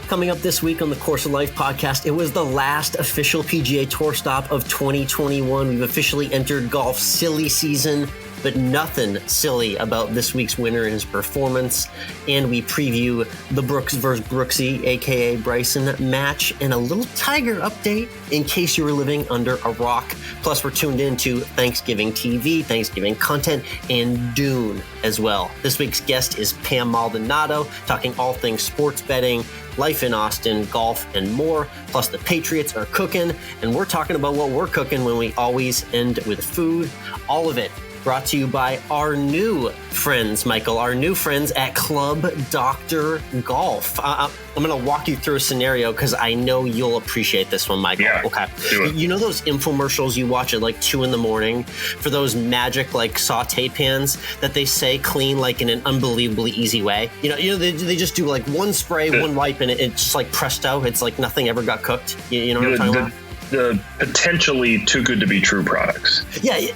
Coming up this week on the Course of Life podcast, it was the last official PGA Tour stop of 2021. We've officially entered golf silly season, but nothing silly about this week's winner and his performance. And we preview the Brooks versus Brooksy, aka Bryson match, and a little Tiger update in case you were living under a rock. Plus, we're tuned into Thanksgiving TV, Thanksgiving content, and Dune as well. This week's guest is Pam Maldonado, talking all things sports betting, life in Austin, golf, and more. Plus, the Patriots are cooking, and we're talking about what we're cooking when we always end with food. All of it brought to you by our new friends, Michael, our new friends at Club Dr. Golf. I'm going to walk you through a scenario because I know you'll appreciate this one, Michael. Yeah, okay. You know those infomercials you watch at like 2 a.m. for those magic like saute pans that they say clean like in an unbelievably easy way? You know, they just do like one spray, one wipe, and it's just like presto. It's like nothing ever got cooked. You know what I'm talking about? The potentially too good to be true products. Yeah,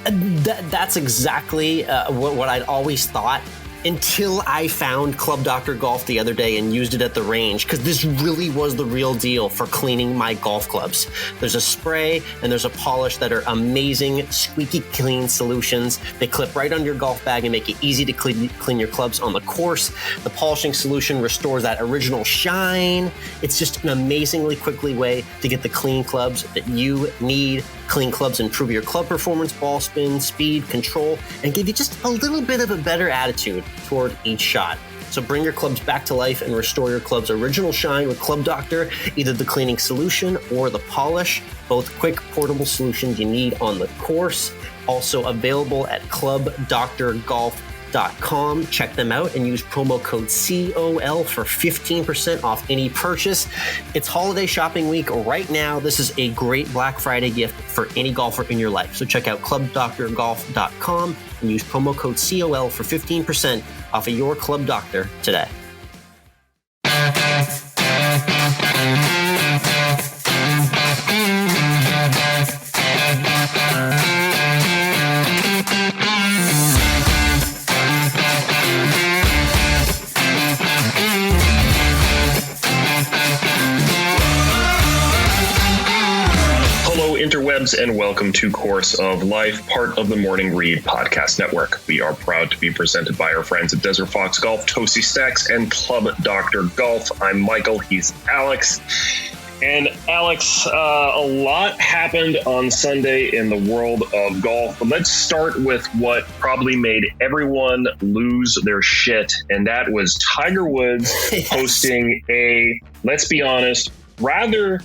that's exactly what I'd always thought until I found Club Dr. Golf the other day and used it at the range, because this really was the real deal for cleaning my golf clubs. There's a spray and there's a polish that are amazing, squeaky clean solutions. They clip right on your golf bag and make it easy to clean your clubs on the course. The polishing solution restores that original shine. It's just an amazingly quickly way to get the clean clubs that you need. Clean clubs improve your club performance, ball spin, speed, control, and give you just a little bit of a better attitude toward each shot. So bring your clubs back to life and restore your club's original shine with Club Doctor, either the cleaning solution or the polish. Both quick, portable solutions you need on the course. Also available at clubdrgolf.com. Check them out and use promo code COL for 15% off any purchase. It's holiday shopping week right now. This is a great Black Friday gift for any golfer in your life. So check out clubdrgolf.com and use promo code COL for 15% off of your Club Doctor today. Interwebs, and welcome to Course of Life, part of the Morning Read podcast network. We are proud to be presented by our friends at Desert Fox Golf, Toasty Stacks, and Club Dr. Golf. I'm Michael, he's Alex. And Alex, a lot happened on Sunday in the world of golf. But let's start with what probably made everyone lose their shit, and that was Tiger Woods posting a, let's be honest, rather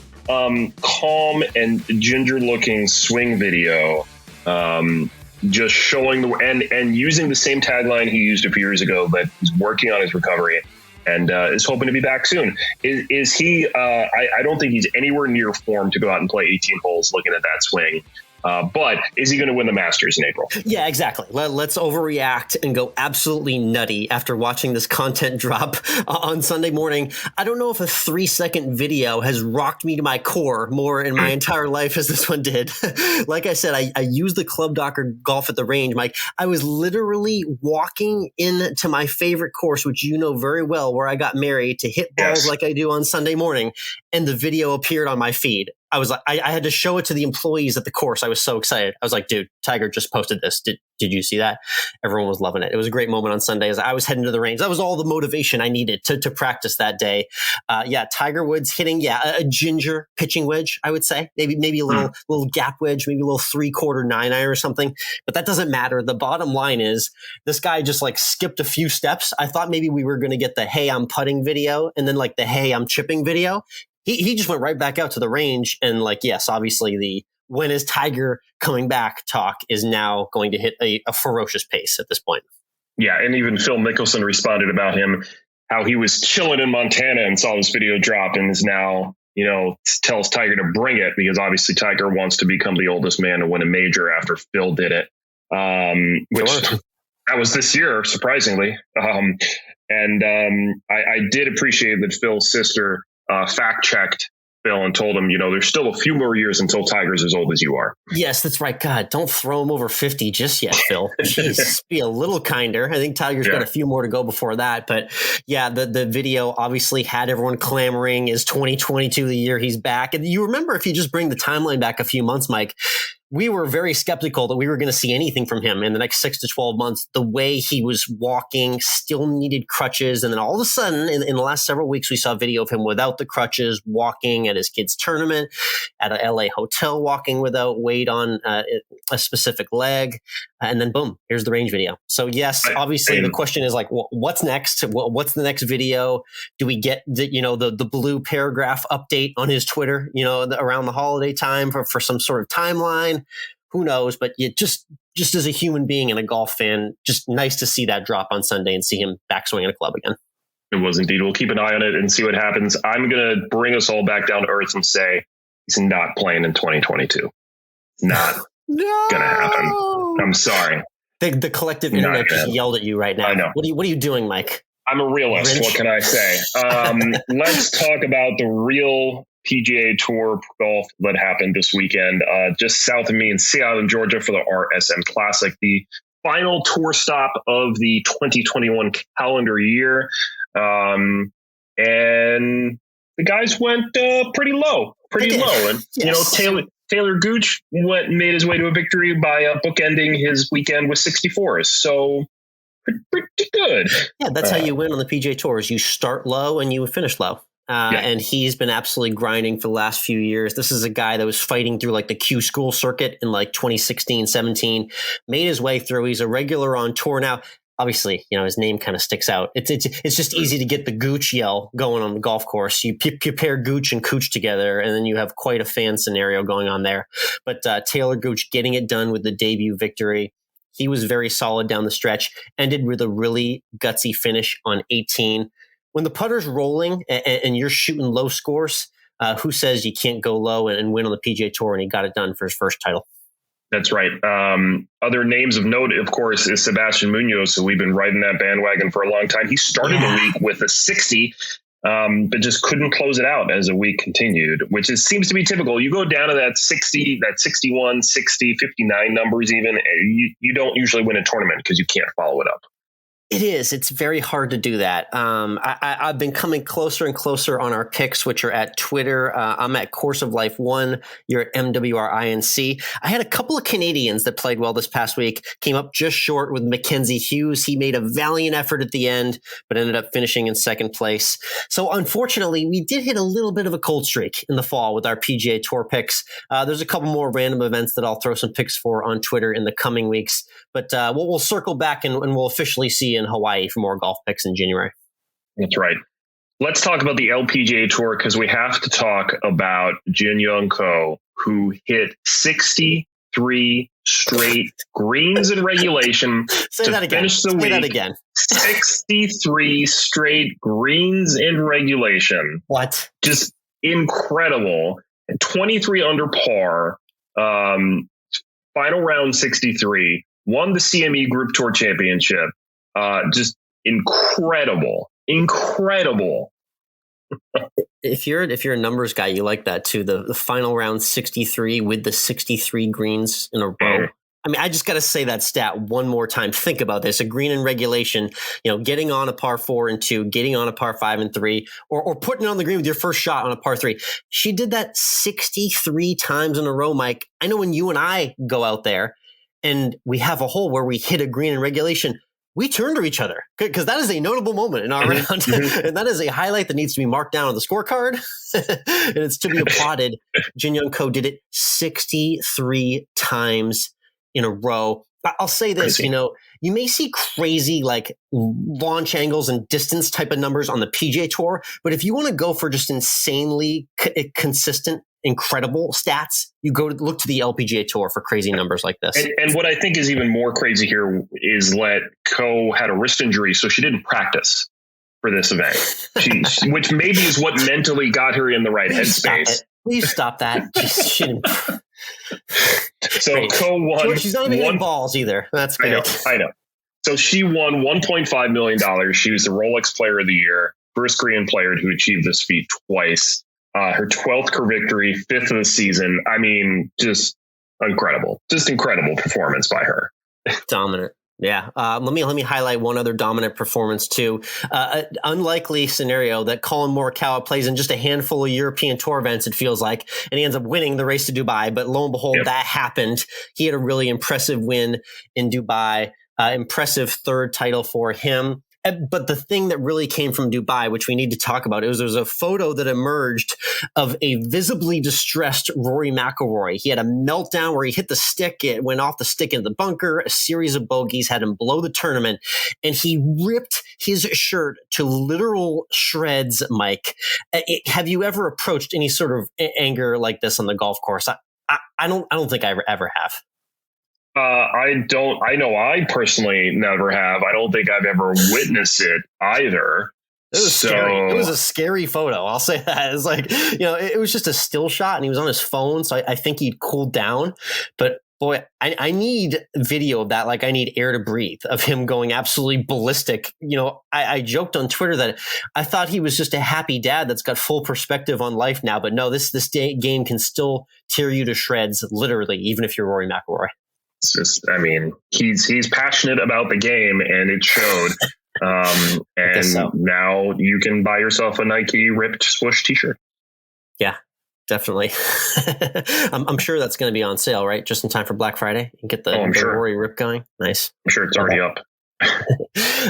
calm and ginger looking swing video, just showing and using the same tagline he used a few years ago, that he's working on his recovery and is hoping to be back soon. Is he, I don't think he's anywhere near form to go out and play 18 holes looking at that swing. But is he going to win the Masters in April? Yeah, exactly. Let's overreact and go absolutely nutty after watching this content drop on Sunday morning. I don't know if a 3-second video has rocked me to my core more in my entire life as this one did. Like I said, I used the Club Dr. Golf at the range, Mike. I was literally walking into my favorite course, which you know very well, where I got married, to hit balls like I do on Sunday morning, and the video appeared on my feed. I was like, I had to show it to the employees at the course. I was so excited. I was like, dude, Tiger just posted this. Did you see that? Everyone was loving it. It was a great moment on Sunday as I was heading to the range. That was all the motivation I needed to practice that day. Tiger Woods hitting, a ginger pitching wedge, I would say. Maybe a little gap wedge, maybe a little 3/4 9-iron or something. But that doesn't matter. The bottom line is this guy just like skipped a few steps. I thought maybe we were going to get the hey, I'm putting video and then like the hey, I'm chipping video. He just went right back out to the range, and like, yes, obviously the when is Tiger coming back talk is now going to hit a ferocious pace at this point. Yeah, and even Phil Mickelson responded about him, how he was chilling in Montana and saw this video drop and is now, tells Tiger to bring it, because obviously Tiger wants to become the oldest man to win a major after Phil did it, that was this year, surprisingly. I did appreciate that Phil's sister fact-checked Phil, and told him, there's still a few more years until Tiger's as old as you are. Yes, that's right. God, don't throw him over 50 just yet, Phil. Jeez, be a little kinder. I think Tiger's got a few more to go before that. But yeah, the video obviously had everyone clamoring, is 2022 the year he's back? And you remember, if you just bring the timeline back a few months, Mike, we were very skeptical that we were going to see anything from him in the next 6 to 12 months. The way he was walking, still needed crutches. And then all of a sudden, in the last several weeks, we saw video of him without the crutches, walking at his kid's tournament, at a LA hotel, walking without weight on a specific leg. And then boom, here's the range video. So yes, obviously the question is like, what's next? What's the next video? Do we get the blue paragraph update on his Twitter, around the holiday time for some sort of timeline? Who knows? But just as a human being and a golf fan, just nice to see that drop on Sunday and see him back swinging a club again. It was indeed. We'll keep an eye on it and see what happens. I'm going to bring us all back down to earth and say he's not playing in 2022. Not going to happen. I'm sorry. The collective internet just yelled at you right now. I know. What are you doing, Mike? I'm a realist. Grinch? What can I say? Let's talk about the real PGA Tour golf that happened this weekend, just south of me in Seattle, Georgia, for the RSM Classic, the final tour stop of the 2021 calendar year. And the guys went pretty low. And, yes. Talor Gooch made his way to a victory by bookending his weekend with 64s. So pretty good. Yeah, that's how you win on the PGA Tour, is you start low and you finish low. And he's been absolutely grinding for the last few years. This is a guy that was fighting through like the Q School circuit in like 2016, 17, made his way through. He's a regular on tour now. Obviously, his name kind of sticks out. It's just easy to get the Gooch yell going on the golf course. You pair Gooch and Cooch together, and then you have quite a fan scenario going on there. But Talor Gooch getting it done with the debut victory. He was very solid down the stretch, ended with a really gutsy finish on 18. When the putter's rolling and you're shooting low scores, who says you can't go low and win on the PGA Tour? And he got it done for his first title. That's right. Other names of note, of course, is Sebastian Munoz. So we've been riding that bandwagon for a long time. He started the week with a 60, but just couldn't close it out as the week continued, which seems to be typical. You go down to that 60, that 61, 60, 59 numbers even, you don't usually win a tournament because you can't follow it up. It is. It's very hard to do that. I've been coming closer and closer on our picks, which are at Twitter. I'm at Course of Life 1. You're at MWRINC. I had a couple of Canadians that played well this past week, came up just short with Mackenzie Hughes. He made a valiant effort at the end, but ended up finishing in second place. So unfortunately, we did hit a little bit of a cold streak in the fall with our PGA Tour picks. There's a couple more random events that I'll throw some picks for on Twitter in the coming weeks. But we'll circle back and we'll officially see in Hawaii for more golf picks in January. That's right. Let's talk about the LPGA Tour because we have to talk about Jin Young Ko, who hit 63 straight greens in regulation finish the week. Say that again. 63 straight greens in regulation. What? Just incredible. 23 under par. Final round 63. Won the CME Group Tour Championship. Just incredible. If you're a numbers guy, you like that too. The final round 63 with the 63 greens in a row. I mean, I just got to say that stat one more time. Think about this: a green in regulation, getting on a par 4 and 2, getting on a par 5 and 3, or putting it on the green with your first shot on a par 3. She did that 63 times in a row, Mike. I know when you and I go out there and we have a hole where we hit a green in regulation, we turn to each other because that is a notable moment in our round. And that is a highlight that needs to be marked down on the scorecard. And it's to be applauded. Jin Young Ko did it 63 times in a row. I'll say this, crazy. You may see crazy like launch angles and distance type of numbers on the PGA Tour, but if you want to go for just insanely consistent, incredible stats, you go to look to the LPGA Tour for crazy numbers like this. And what I think is even more crazy here is that Ko had a wrist injury, so she didn't practice for this event, which maybe is what mentally got her in the right headspace. Please stop that. She didn't. So great. Ko won. She's not even getting balls either. That's great. I know. So she won $1.5 million. She was the Rolex Player of the Year, first Korean player to achieve this feat twice. her 12th career victory, 5th of the season. I mean, just incredible performance by her. Dominant. Yeah. Let me highlight one other dominant performance too. Unlikely scenario that Collin Morikawa plays in just a handful of European Tour events, it feels like, and he ends up winning the race to Dubai. But lo and behold, that happened. He had a really impressive win in Dubai. Impressive third title for him. But the thing that really came from Dubai, which we need to talk about, there was a photo that emerged of a visibly distressed Rory McIlroy. He had a meltdown where he hit the stick. It went off the stick into the bunker. A series of bogeys had him blow the tournament. And he ripped his shirt to literal shreds, Mike. Have you ever approached any sort of anger like this on the golf course? I don't think I ever have. I know I personally never have. I don't think I've ever witnessed it either. It was scary. It was a scary photo. I'll say that. It's like, it was just a still shot and he was on his phone. So I think he'd cooled down. But boy, I need video of that. Like I need air to breathe of him going absolutely ballistic. I joked on Twitter that I thought he was just a happy dad that's got full perspective on life now. But no, this game can still tear you to shreds, literally, even if you're Rory McIlroy. It's just, he's passionate about the game and it showed. And now you can buy yourself a Nike ripped swoosh t-shirt. Yeah, definitely. I'm sure that's going to be on sale, right? Just in time for Black Friday. You can get the Rory rip going. Nice. I'm sure it's already up.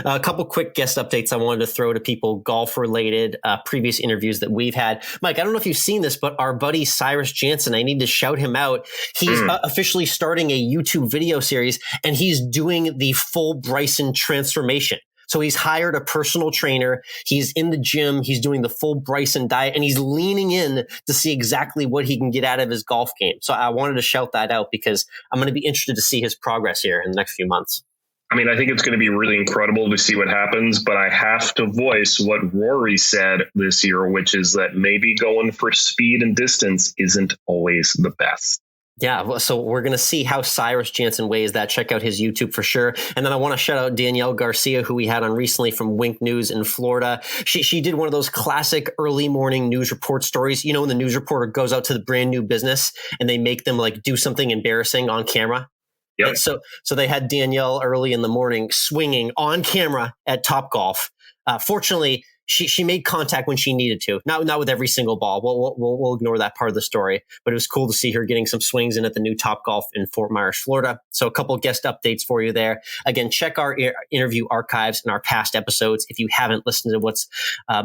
A couple quick guest updates I wanted to throw to people, golf related, previous interviews that we've had. Mike, I don't know if you've seen this, but our buddy Cyrus Jansen, I need to shout him out. He's officially starting a YouTube video series and he's doing the full Bryson transformation. So he's hired a personal trainer. He's in the gym. He's doing the full Bryson diet and he's leaning in to see exactly what he can get out of his golf game. So I wanted to shout that out because I'm going to be interested to see his progress here in the next few months. I think it's going to be really incredible to see what happens, but I have to voice what Rory said this year, which is that maybe going for speed and distance isn't always the best. Yeah, so we're going to see how Cyrus Jansen weighs that. Check out his YouTube for sure. And then I want to shout out Danielle Garcia, who we had on recently from Wink News in Florida. She did one of those classic early morning news report stories. When the news reporter goes out to the brand new business and they make them like do something embarrassing on camera. Yep. So they had Danielle early in the morning swinging on camera at Topgolf. Fortunately, she made contact when she needed to. Not with every single ball. We'll ignore that part of the story. But it was cool to see her getting some swings in at the new Topgolf in Fort Myers, Florida. So a couple of guest updates for you there. Again, check our interview archives and our past episodes if you haven't listened to what's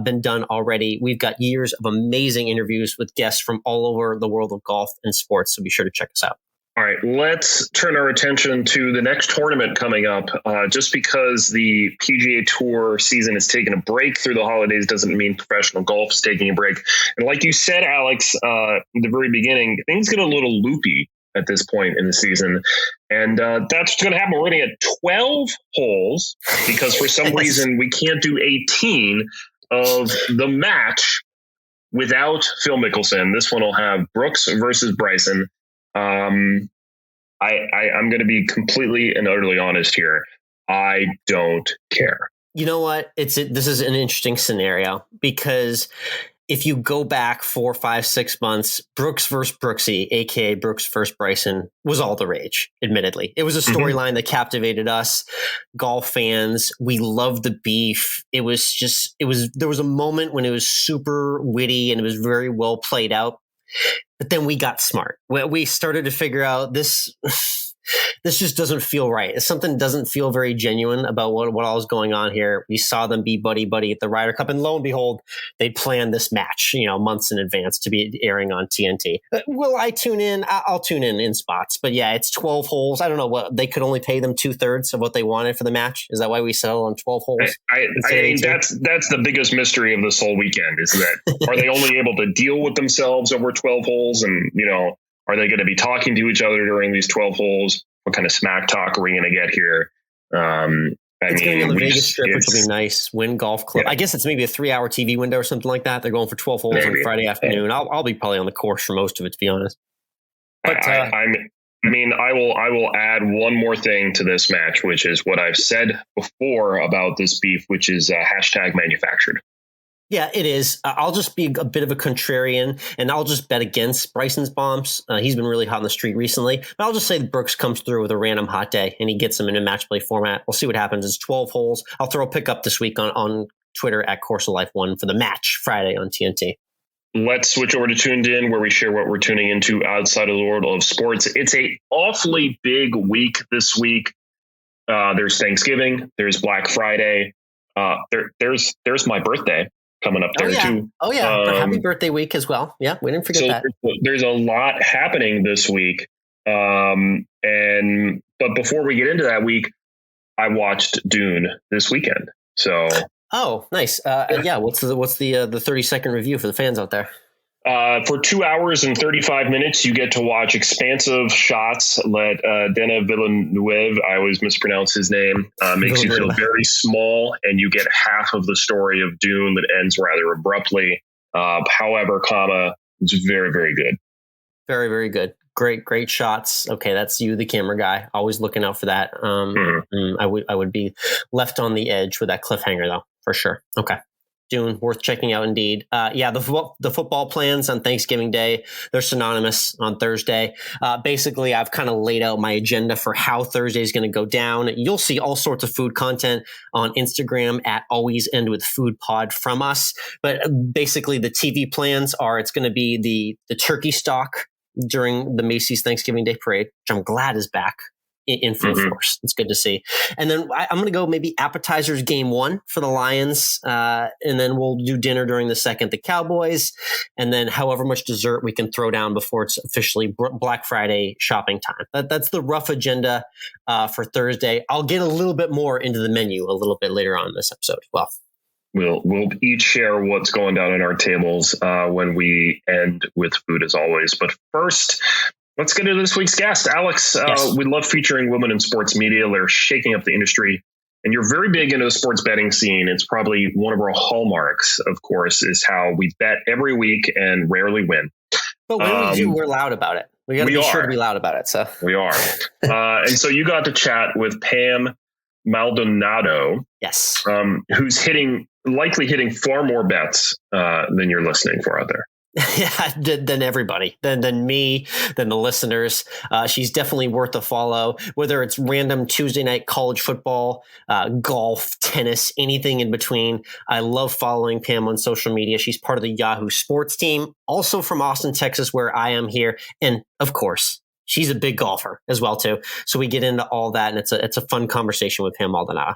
been done already. We've got years of amazing interviews with guests from all over the world of golf and sports. So be sure to check us out. All right, let's turn our attention to the next tournament coming up. Just because the PGA Tour season is taking a break through the holidays doesn't mean professional golf is taking a break. And like you said, Alex, in the very beginning, things get a little loopy at this point in the season. And that's what's going to happen. We're running at 12 holes because for some reason we can't do 18 of the match without Phil Mickelson. This one will have Brooks versus Bryson. I'm going to be completely and utterly honest here. I don't care. You know what? This is an interesting scenario because if you go back 4, 5, 6 months, Brooks versus Brooksy, aka Brooks versus Bryson, was all the rage. Admittedly, it was a storyline that captivated us, golf fans. We loved the beef. There was a moment when it was super witty and it was very well played out. But then we got smart. We started to figure out this just doesn't feel right. Something doesn't feel very genuine about what all is going on here. We saw them be buddy-buddy at the Ryder Cup, and lo and behold, they'd planned this match, months in advance to be airing on TNT. Will I tune in? I'll tune in spots. But yeah, it's 12 holes. I don't know what they could only pay them 2/3 of what they wanted for the match. Is that why we settled on 12 holes? I mean, that's the biggest mystery of this whole weekend is that are they only able to deal with themselves over 12 holes? And, are they going to be talking to each other during these 12 holes? What kind of smack talk are we going to get here? It's going to be on the Vegas Strip, which will be nice. Wynn Golf Club. Yeah. I guess it's maybe a 3-hour TV window or something like that. They're going for 12 holes on Friday afternoon. I'll be probably on the course for most of it, to be honest. But I will add one more thing to this match, which is what I've said before about this beef, which is hashtag manufactured. Yeah, it is. I'll just be a bit of a contrarian, and I'll just bet against Bryson's bombs. He's been really hot on the street recently. But I'll just say that Brooks comes through with a random hot day, and he gets them in a match play format. We'll see what happens. It's 12 holes. I'll throw a pickup this week on Twitter at Course of Life 1 for the match Friday on TNT. Let's switch over to Tuned In, where we share what we're tuning into outside of the world of sports. It's a awfully big week this week. There's Thanksgiving. There's Black Friday. There's my birthday coming up there too. Oh yeah. Happy birthday week as well. Yeah. We didn't forget that. There's a lot happening this week. But before we get into that week, I watched Dune this weekend. So. Oh, nice. What's the 30-second review for the fans out there? For 2 hours and 35 minutes, you get to watch expansive shots. Denis Villeneuve, I always mispronounce his name, makes you feel very small, and you get half of the story of Dune that ends rather abruptly. However, it's very, very good. Very, very good. Great shots. Okay, that's you, the camera guy. Always looking out for that. I would be left on the edge with that cliffhanger, though, for sure. Okay. Dune, worth checking out indeed. The football plans on Thanksgiving Day, they're synonymous on Thursday. Basically, I've kind of laid out my agenda for how Thursday is going to go down. You'll see all sorts of food content on Instagram at AlwaysEndWithFood pod from us. But basically, the TV plans are it's going to be the turkey stock during the Macy's Thanksgiving Day Parade, which I'm glad is back in full force. It's good to see. And then I'm going to go maybe appetizers game 1 for the Lions. And then we'll do dinner during the second, the Cowboys. And then however much dessert we can throw down before it's officially Black Friday shopping time. That's the rough agenda for Thursday. I'll get a little bit more into the menu a little bit later on in this episode as well. We'll each share what's going down on our tables when we end with food as always. But first, let's get into this week's guest. Alex, yes. We love featuring women in sports media. They're shaking up the industry. And you're very big into the sports betting scene. It's probably one of our hallmarks, of course, is how we bet every week and rarely win. But when we do, we're loud about it. We got to be sure to be loud about it. So we are. And so you got to chat with Pam Maldonado. Yes. Who's likely hitting far more bets than you're listening for out there. Yeah, than everybody, than me, than the listeners. She's definitely worth a follow, whether it's random Tuesday night college football, golf, tennis, anything in between. I love following Pam on social media. She's part of the Yahoo Sports team, also from Austin, Texas, where I am here. And of course, she's a big golfer as well, too. So we get into all that, and it's a fun conversation with Pam Maldonado.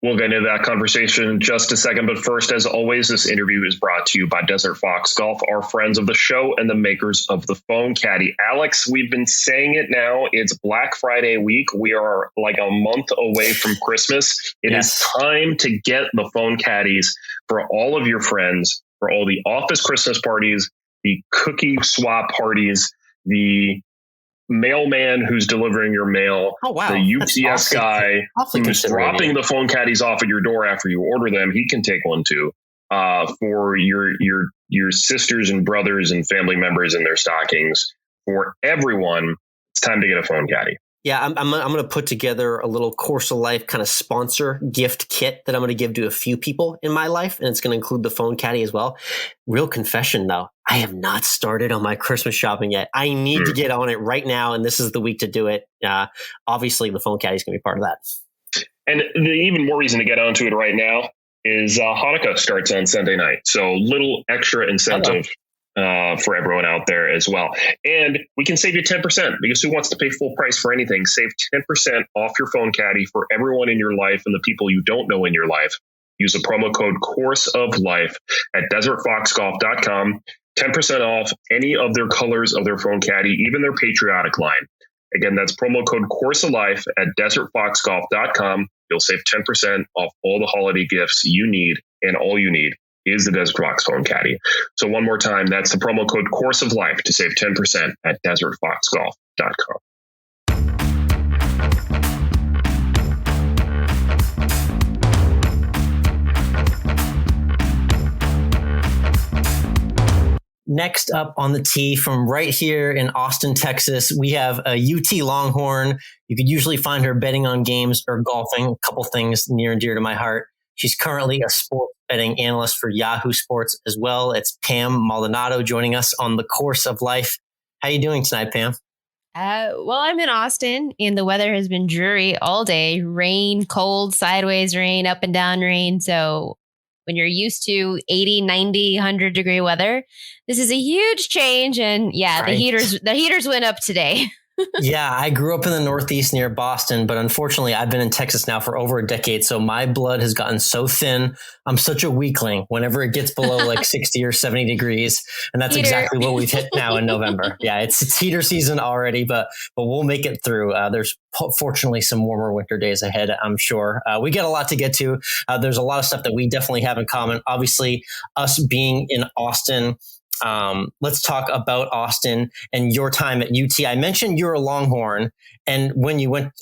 We'll get into that conversation in just a second. But first, as always, this interview is brought to you by Desert Fox Golf, our friends of the show and the makers of the Phone Caddy. Alex, we've been saying it now. It's Black Friday week. We are like a month away from Christmas. It is time to get the Phone Caddies for all of your friends, for all the office Christmas parties, the cookie swap parties, the mailman who's delivering your mail, the UPS guy who's dropping the phone caddies off at your door after you order them. He can take one too. For your sisters and brothers and family members in their stockings. For everyone, it's time to get a phone caddy. Yeah, I'm going to put together a little Course of Life kind of sponsor gift kit that I'm going to give to a few people in my life, and it's going to include the phone caddy as well. Real confession, though, I have not started on my Christmas shopping yet. I need to get on it right now, and this is the week to do it. Obviously, the phone caddy is going to be part of that. And the even more reason to get onto it right now is Hanukkah starts on Sunday night, so little extra incentive for everyone out there as well. And we can save you 10% because who wants to pay full price for anything? Save 10% off your phone caddy for everyone in your life and the people you don't know in your life. Use the promo code Course of Life at desertfoxgolf.com. 10% off any of their colors of their phone caddy, even their patriotic line. Again, that's promo code Course of Life at desertfoxgolf.com. You'll save 10% off all the holiday gifts you need, and all you need is the Desert Fox phone caddy. So one more time, that's the promo code Course of Life to save 10% at desertfoxgolf.com. Next up on the tee from right here in Austin, Texas, we have a UT Longhorn. You could usually find her betting on games or golfing, a couple things near and dear to my heart. She's currently a sports betting analyst for Yahoo Sports as well. It's Pam Maldonado joining us on the course of life. How are you doing tonight, Pam? Well, I'm in Austin and the weather has been dreary all day. Rain, cold, sideways rain, up and down rain. So when you're used to 80, 90, 100 degree weather, this is a huge change. And yeah, right. the heaters went up today. Yeah, I grew up in the Northeast near Boston, but unfortunately I've been in Texas now for over a decade. So my blood has gotten so thin. I'm such a weakling whenever it gets below like 60 or 70 degrees. And that's exactly what we've hit now in November. Yeah, it's heater season already, but we'll make it through. There's fortunately some warmer winter days ahead, I'm sure. We get a lot to get to. There's a lot of stuff that we definitely have in common. Obviously, us being in Austin. Let's talk about Austin and your time at UT. I mentioned you're a Longhorn, and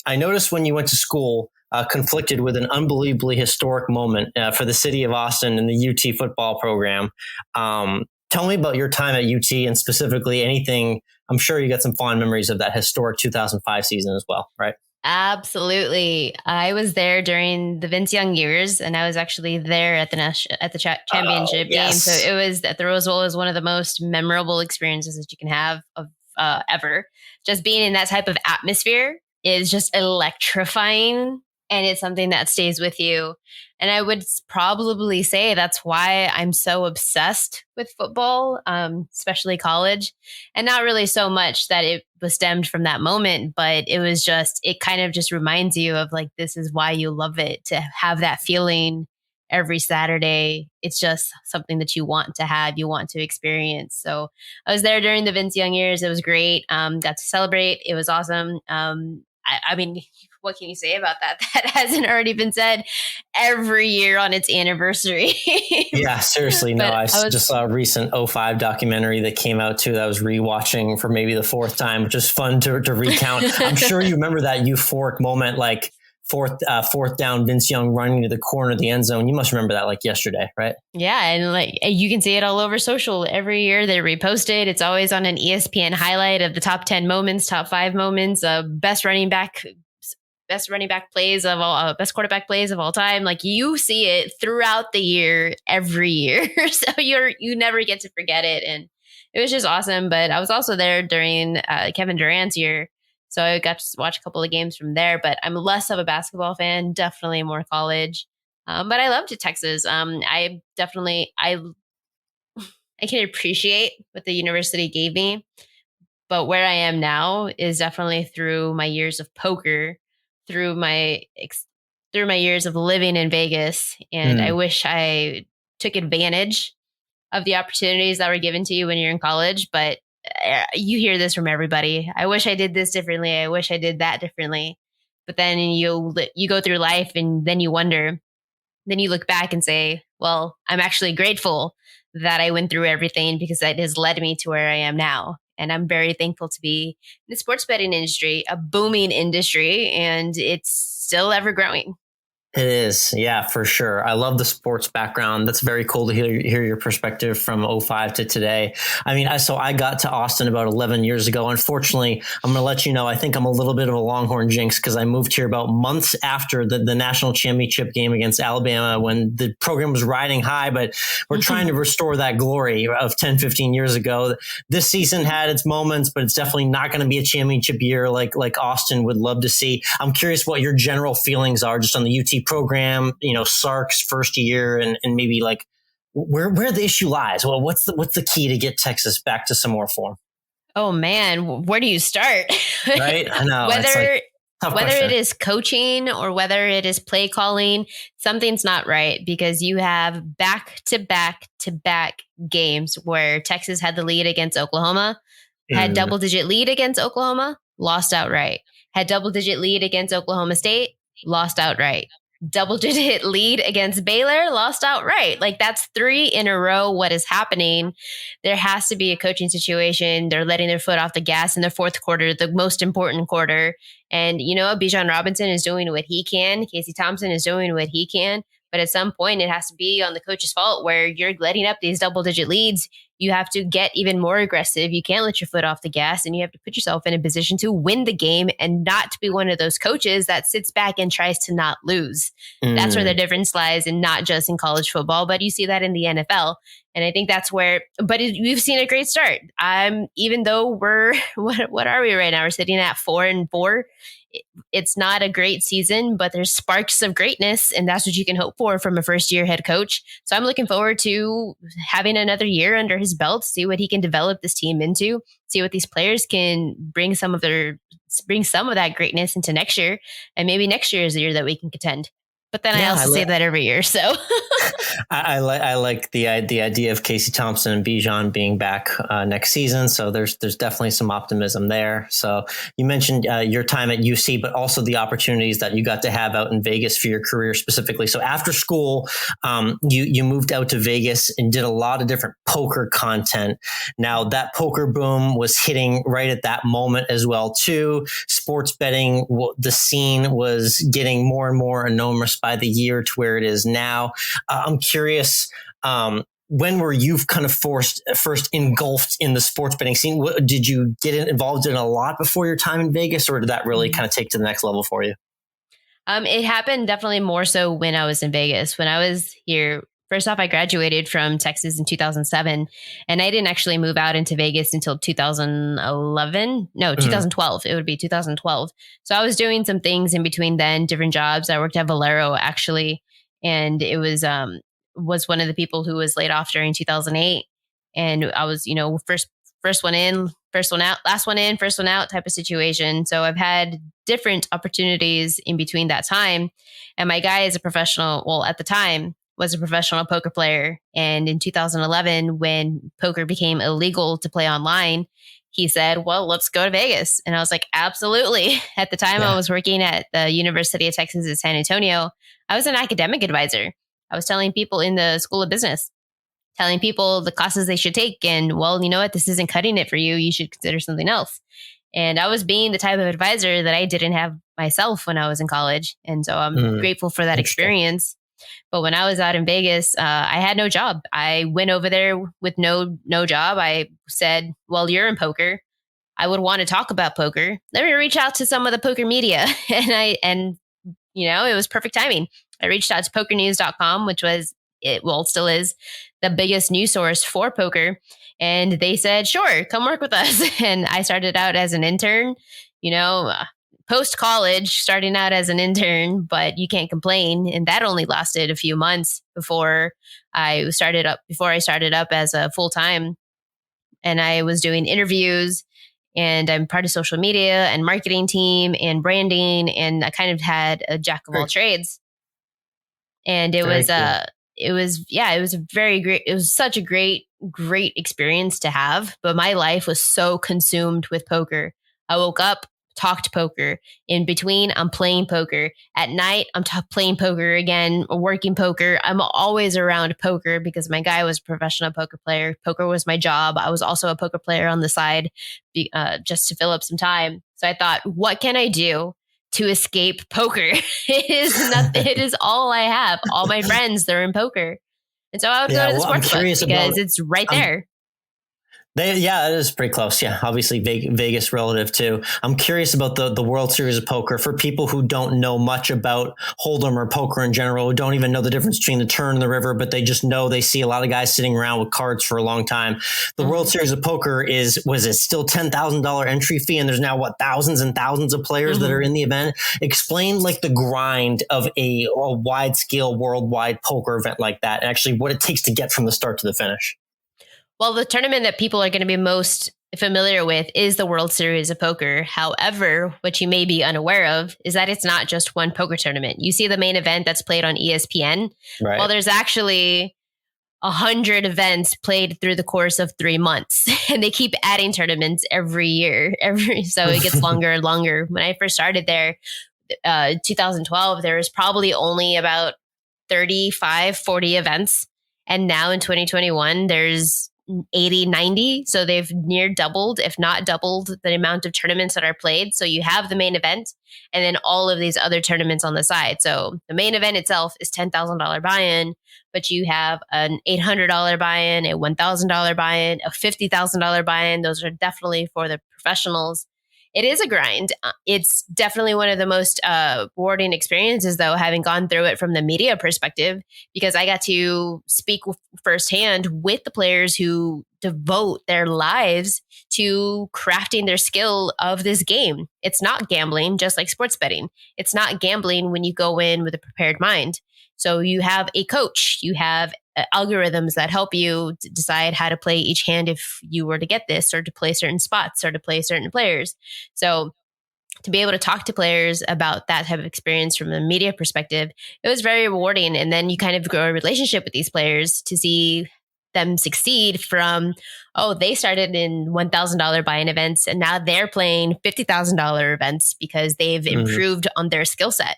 I noticed when you went to school, conflicted with an unbelievably historic moment for the city of Austin and the UT football program. Tell me about your time at UT and specifically anything. I'm sure you got some fond memories of that historic 2005 season as well, right? Absolutely. I was there during the Vince Young years, and I was actually there at the championship game. So it was at the Rose Bowl was one of the most memorable experiences that you can have of ever. Just being in that type of atmosphere is just electrifying, and it's something that stays with you. And I would probably say that's why I'm so obsessed with football, especially college, and not really so much that it was stemmed from that moment, but it kind of just reminds you of like, this is why you love it, to have that feeling every Saturday. It's just something that you want to have, you want to experience. So I was there during the Vince Young years. It was great. Got to celebrate. It was awesome. I mean, what can you say about that? That hasn't already been said every year on its anniversary. Yeah, seriously. No, I just saw a recent 05 documentary that came out too, that I was rewatching for maybe the fourth time, which is fun to recount. I'm sure you remember that euphoric moment, like fourth down, Vince Young running to the corner of the end zone. You must remember that like yesterday, right? Yeah. And like you can see it all over social. Every year they repost it. It's always on an ESPN highlight of the top 10 moments, top 5 moments, best quarterback plays of all time. Like you see it throughout the year, every year. So you never get to forget it. And it was just awesome. But I was also there during Kevin Durant's year. So I got to watch a couple of games from there, but I'm less of a basketball fan, definitely more college. But I loved it, Texas. I can appreciate what the university gave me, but where I am now is definitely through my years of poker, through my years of living in Vegas. And I wish I took advantage of the opportunities that were given to you when you're in college, but you hear this from everybody. I wish I did this differently. I wish I did that differently. But then you go through life and then you wonder, then you look back and say, well, I'm actually grateful that I went through everything because that has led me to where I am now. And I'm very thankful to be in the sports betting industry, a booming industry, and it's still ever growing. It is. Yeah, for sure. I love the sports background. That's very cool to hear your perspective from 05 to today. I mean, I got to Austin about 11 years ago. Unfortunately, I'm going to let you know, I think I'm a little bit of a Longhorn jinx because I moved here about months after the national championship game against Alabama when the program was riding high, but we're trying to restore that glory of 10, 15 years ago. This season had its moments, but it's definitely not going to be a championship year like Austin would love to see. I'm curious what your general feelings are just on the UT program, Sark's first year and maybe like where the issue lies. Well, what's the key to get Texas back to some more form? Oh man, where do you start? Right? I know. Whether it is coaching or whether it is play calling, something's not right because you have back-to-back games where Texas had the lead against Oklahoma, had double-digit lead against Oklahoma, lost outright. Had double-digit lead against Oklahoma State, lost outright. Double-digit lead against Baylor, lost outright. Like that's 3 in a row. What is happening? There has to be a coaching situation. They're letting their foot off the gas in the fourth quarter, the most important quarter. And Bijan Robinson is doing what he can. Casey Thompson is doing what he can. But at some point, it has to be on the coach's fault where you're letting up these double-digit leads. You have to get even more aggressive. You can't let your foot off the gas, and you have to put yourself in a position to win the game and not to be one of those coaches that sits back and tries to not lose. That's where the difference lies, and not just in college football, but you see that in the NFL. And I think that's where, we've seen a great start. Even though we're, what are we right now? We're sitting at 4-4. It's not a great season, but there's sparks of greatness, and that's what you can hope for from a first-year head coach. So I'm looking forward to having another year under his belt, see what he can develop this team into, see what these players can bring some of that greatness into next year, and maybe next year is the year that we can contend. But then I also say that every year. So I like the idea of Casey Thompson and Bijan being back next season. So there's definitely some optimism there. So you mentioned your time at UC, but also the opportunities that you got to have out in Vegas for your career specifically. So after school, you moved out to Vegas and did a lot of different poker content. Now that poker boom was hitting right at that moment as well too. Sports betting, the scene was getting more and more enormous by the year to where it is now. I'm curious, when were you kind of first engulfed in the sports betting scene? Did you get involved in a lot before your time in Vegas, or did that really kind of take to the next level for you? It happened definitely more so when I was in Vegas. When I was here, first off, I graduated from Texas in 2007, and I didn't actually move out into Vegas until 2011. No, 2012. It would be 2012. So I was doing some things in between then, different jobs. I worked at Valero actually, and it was one of the people who was laid off during 2008. And I was, first one in, first one out, last one in, first one out type of situation. So I've had different opportunities in between that time. And my guy is a professional, well, at the time, was a professional poker player. And in 2011, when poker became illegal to play online, he said, well, let's go to Vegas. And I was like, absolutely. At the time, I was working at the University of Texas at San Antonio. I was an academic advisor. I was telling people in the School of Business, telling people the classes they should take. And, well, you know what? This isn't cutting it for you. You should consider something else. And I was being the type of advisor that I didn't have myself when I was in college. And so I'm grateful for that experience. But when I was out in Vegas, I had no job. I went over there with no job. I said, well, you're in poker. I would want to talk about poker. Let me reach out to some of the poker media. And it was perfect timing. I reached out to pokernews.com, which was, still is the biggest news source for poker. And they said, sure, come work with us. And I started out as an intern, post-college, starting out as an intern, but you can't complain. And that only lasted a few months before I started up as a full-time. And I was doing interviews, and I'm part of social media and marketing team and branding. And I kind of had a jack of all trades. And it was such a great experience to have. But my life was so consumed with poker. I woke up, talked poker. In between, I'm playing poker. At night, I'm playing poker again, working poker. I'm always around poker because my guy was a professional poker player. Poker was my job. I was also a poker player on the side just to fill up some time. So I thought, what can I do to escape poker? It is all I have. All my friends, they're in poker. And so I would go to the sports book because it's right there. It is pretty close. Yeah, obviously Vegas relative too. I'm curious about the World Series of Poker for people who don't know much about Hold'em or poker in general, who don't even know the difference between the turn and the river, but they just know they see a lot of guys sitting around with cards for a long time. The World Series of Poker was it still $10,000 entry fee, and there's now thousands and thousands of players that are in the event. Explain like the grind of a wide scale worldwide poker event like that, and actually what it takes to get from the start to the finish. Well, the tournament that people are going to be most familiar with is the World Series of Poker. However, what you may be unaware of is that it's not just one poker tournament. You see the main event that's played on ESPN. Right. Well, there's actually 100 events played through the course of 3 months, and they keep adding tournaments every year. So it gets longer and longer. When I first started there, 2012, there was probably only about 35, 40 events. And now in 2021, there's 80, 90. So they've near doubled, if not doubled, the amount of tournaments that are played. So you have the main event and then all of these other tournaments on the side. So the main event itself is $10,000 buy-in, but you have an $800 buy-in, a $1,000 buy-in, a $50,000 buy-in. Those are definitely for the professionals. It is a grind. It's definitely one of the most rewarding experiences, though, having gone through it from the media perspective, because I got to speak firsthand with the players who devote their lives to crafting their skill of this game. It's not gambling, just like sports betting. It's not gambling when you go in with a prepared mind. So you have a coach, you have algorithms that help you decide how to play each hand if you were to get this, or to play certain spots, or to play certain players. So to be able to talk to players about that type of experience from a media perspective, it was very rewarding. And then you kind of grow a relationship with these players to see them succeed from, oh, they started in $1,000 buy-in events and now they're playing $50,000 events because they've improved on their skill set.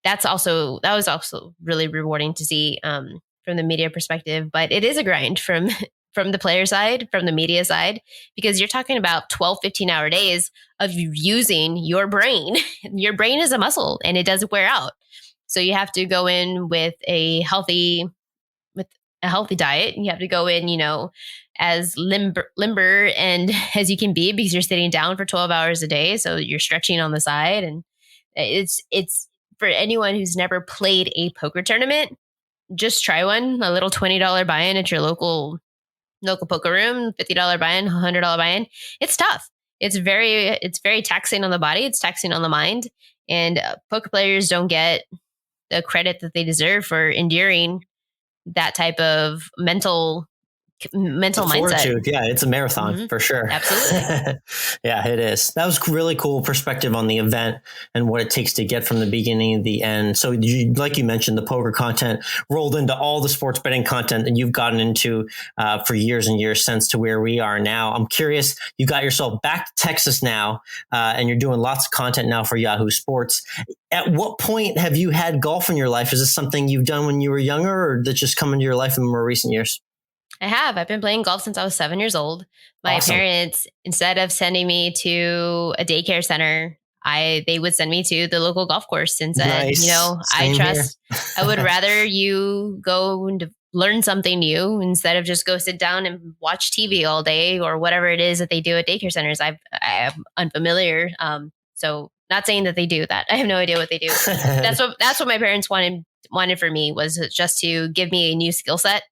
That was also really rewarding to see from the media perspective, but it is a grind from the player side, from the media side, because you're talking about 12, 15-hour days of using your brain. Your brain is a muscle and it does wear out. So you have to go in with a healthy diet. You have to go in, as limber and as you can be, because you're sitting down for 12 hours a day. So you're stretching on the side, and it's for anyone who's never played a poker tournament, just try one. A little $20 buy-in at your local poker room, $50 buy-in, $100 buy-in. It's tough. It's very taxing on the body. It's taxing on the mind. And poker players don't get the credit that they deserve for enduring that type of mental mindset. Yeah, it's a marathon for sure. Absolutely. Yeah, it is. That was really cool perspective on the event and what it takes to get from the beginning to the end. So like you mentioned, the poker content rolled into all the sports betting content that you've gotten into for years and years since to where we are now. I'm curious, you got yourself back to Texas now and you're doing lots of content now for Yahoo Sports. At what point have you had golf in your life? Is this something you've done when you were younger, or did it just come into your life in more recent years? I have. I've been playing golf since I was 7 years old. My parents, instead of sending me to a daycare center, they would send me to the local golf course and said, nice. I would rather you go and learn something new instead of just go sit down and watch TV all day or whatever it is that they do at daycare centers. I'm unfamiliar. So not saying that they do that. I have no idea what they do. That's what my parents wanted for me, was just to give me a new skill set.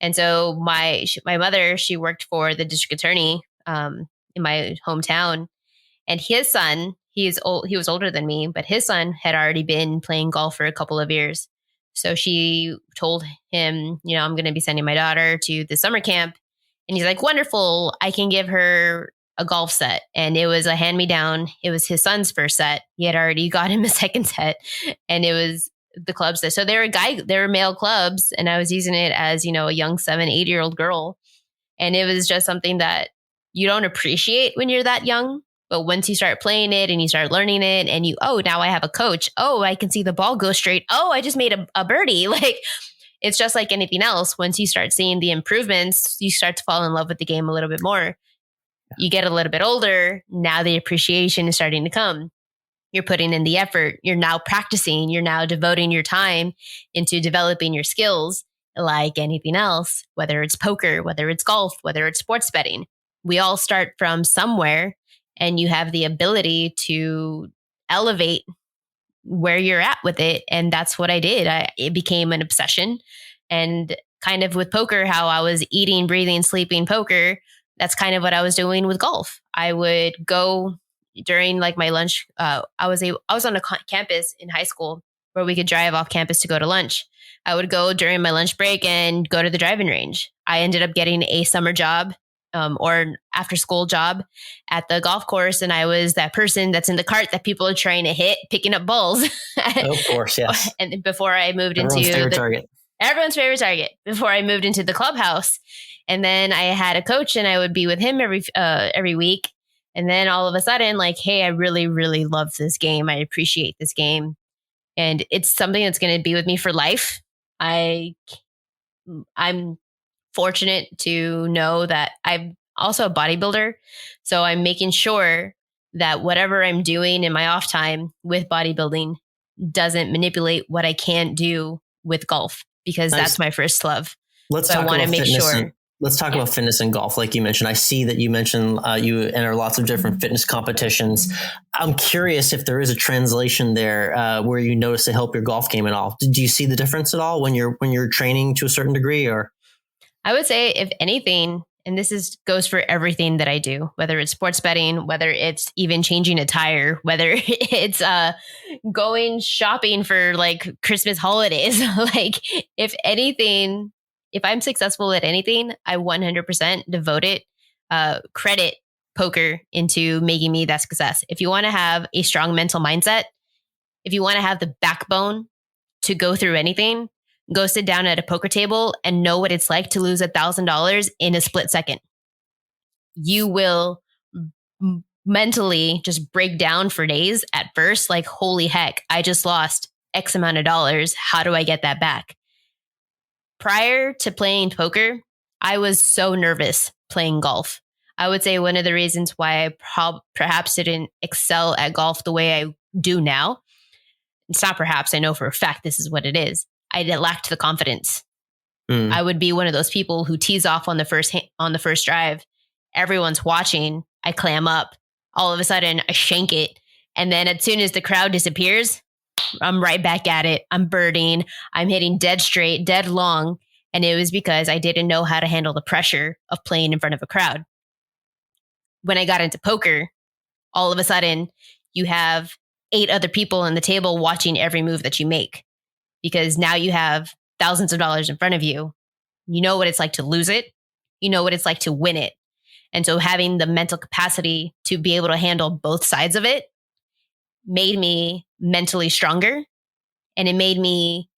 And so my mother, she worked for the district attorney in my hometown, and his son, he was older than me, but his son had already been playing golf for a couple of years. So she told him, I'm going to be sending my daughter to the summer camp. And he's like, wonderful, I can give her a golf set. And it was a hand-me-down. It was his son's first set. He had already got him a second set, and it was the clubs that, so they were male clubs, and I was using it as, a young 7-8-year-old girl. And it was just something that you don't appreciate when you're that young. But once you start playing it and you start learning it, and now I have a coach. Oh, I can see the ball go straight. Oh, I just made a birdie. Like, it's just like anything else. Once you start seeing the improvements, you start to fall in love with the game a little bit more. You get a little bit older. Now the appreciation is starting to come. You're putting in the effort. You're now practicing. You're now devoting your time into developing your skills, like anything else, whether it's poker, whether it's golf, whether it's sports betting. We all start from somewhere, and you have the ability to elevate where you're at with it. And that's what I did. It became an obsession. And kind of with poker, how I was eating, breathing, sleeping poker, that's kind of what I was doing with golf. I would go during like my lunch. I was on a campus in high school where we could drive off campus to go to lunch. I would go during my lunch break and go to the driving range. I ended up getting a summer job or after school job at the golf course. And I was that person that's in the cart that people are trying to hit, picking up balls. Of course, yes. And before I moved everyone's into everyone's favorite target, before I moved into the clubhouse. And then I had a coach, and I would be with him every week. And then all of a sudden, like, hey, I really, really love this game. I appreciate this game. And it's something that's going to be with me for life. I'm fortunate to know that I'm also a bodybuilder. So I'm making sure that whatever I'm doing in my off time with bodybuilding doesn't manipulate what I can't do with golf, because that's my first love. Let's so talk I want to make sure. Let's talk about fitness and golf. Like you mentioned, I see that you mentioned you enter lots of different fitness competitions. I'm curious if there is a translation there where you notice to help your golf game at all. Do you see the difference at all when you're training to a certain degree? Or I would say, if anything, and this goes for everything that I do, whether it's sports betting, whether it's even changing a tire, whether it's going shopping for like Christmas holidays, like if anything. If I'm successful at anything, I 100% devote it, credit poker into making me that success. If you want to have a strong mental mindset, if you want to have the backbone to go through anything, go sit down at a poker table and know what it's like to lose $1,000 in a split second. You will mentally just break down for days at first, like, holy heck, I just lost X amount of dollars. How do I get that back? Prior to playing poker, I was so nervous playing golf. I would say one of the reasons why I perhaps didn't excel at golf the way I do now, it's not perhaps, I know for a fact this is what it is. I lacked the confidence. I would be one of those people who tees off on the first drive. Everyone's watching. I clam up. All of a sudden, I shank it. And then as soon as the crowd disappears, I'm right back at it. I'm birding. I'm hitting dead straight, dead long. And it was because I didn't know how to handle the pressure of playing in front of a crowd. When I got into poker, all of a sudden you have 8 other people on the table watching every move that you make, because now you have thousands of dollars in front of you. You know what it's like to lose it. You know what it's like to win it. And so having the mental capacity to be able to handle both sides of it made me mentally stronger, and it made me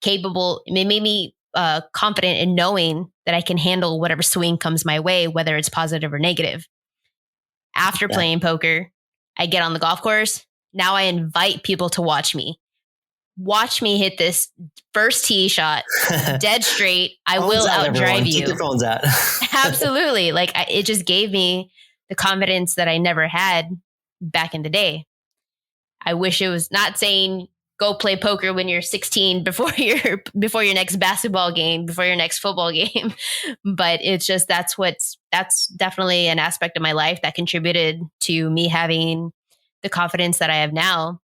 capable. It made me confident in knowing that I can handle whatever swing comes my way, whether it's positive or negative. After playing poker, I get on the golf course. Now I invite people to watch me. Watch me hit this first tee shot dead straight. I will outdrive you. Keep your phones out. Absolutely. Like, it just gave me the confidence that I never had back in the day. I wish it was not saying go play poker when you're 16 before your next basketball game, before your next football game. But it's just, that's definitely an aspect of my life that contributed to me having the confidence that I have now,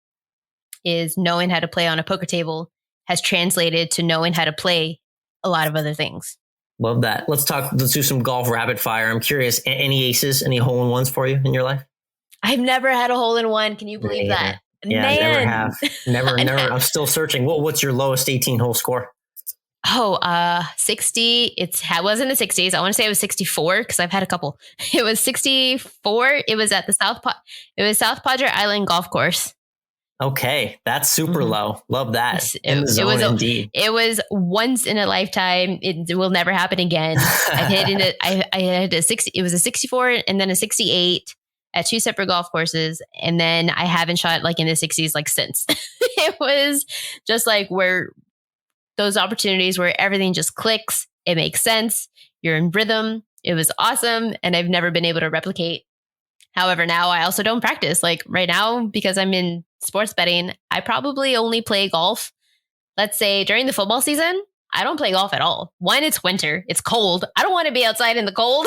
is knowing how to play on a poker table has translated to knowing how to play a lot of other things. Love that. Let's do some golf rapid fire. I'm curious, any aces, any hole-in-ones for you in your life? I've never had a hole-in-one. Can you believe that? Yeah, Man. I never have. Never. I'm still searching. What's your lowest 18-hole score? 60. It wasn't the 60s. I want to say it was 64 because I've had a couple. It was 64. It was at the South Padre Island Golf Course. Okay, that's super low. Love that. Indeed. It was once in a lifetime. It will never happen again. I had a 60. It was a 64 and then a 68 at 2 separate golf courses, and then I haven't shot like in the 60s like since. It was just like where those opportunities where everything just clicks. It makes sense. You're in rhythm. It was awesome, and I've never been able to replicate. However, now I also don't practice. Like right now, because I'm in sports betting, I probably only play golf. Let's say during the football season, I don't play golf at all. One, it's winter. It's cold. I don't want to be outside in the cold.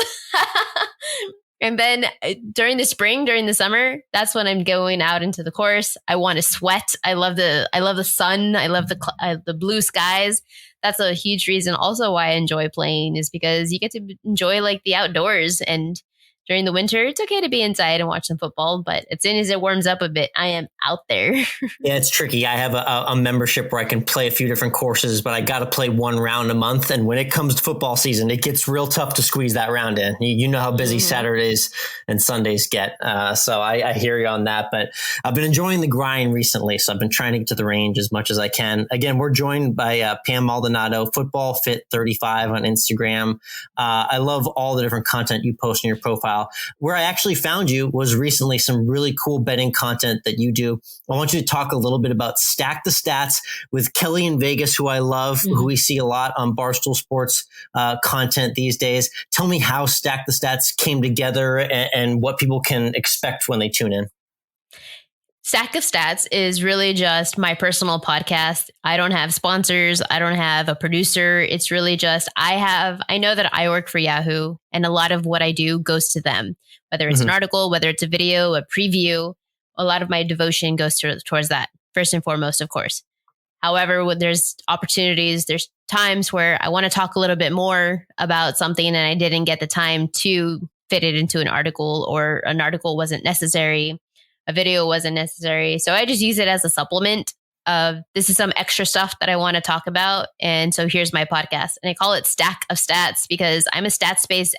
And then during the spring, during the summer, that's when I'm going out into the course. I want to sweat. I love the sun. I love the blue skies. That's a huge reason also why I enjoy playing, is because you get to enjoy like the outdoors. And during the winter, it's okay to be inside and watch some football, but as soon as it warms up a bit, I am out there. Yeah, it's tricky. I have a membership where I can play a few different courses, but I got to play one round a month. And when it comes to football season, it gets real tough to squeeze that round in. You know how busy Saturdays and Sundays get. So I hear you on that, but I've been enjoying the grind recently. So I've been trying to get to the range as much as I can. Again, we're joined by Pam Maldonado, Football Fit 35 on Instagram. I love all the different content you post in your profile. profile. Where I actually found you was recently some really cool betting content that you do. I want you to talk a little bit about Stack the Stats with Kelly in Vegas, who I love, who we see a lot on Barstool Sports content these days. Tell me how Stack the Stats came together and what people can expect when they tune in. Stack of Stats is really just my personal podcast. I don't have sponsors. I don't have a producer. It's really just I know that I work for Yahoo, and a lot of what I do goes to them, whether it's an article, whether it's a video, a preview. A lot of my devotion goes towards that, first and foremost, of course. However, when there's opportunities, there's times where I want to talk a little bit more about something and I didn't get the time to fit it into an article, or an article wasn't necessary. A video wasn't necessary. So I just use it as a supplement of, this is some extra stuff that I want to talk about. And so here's my podcast. And I call it Stack of Stats because I'm a stats-based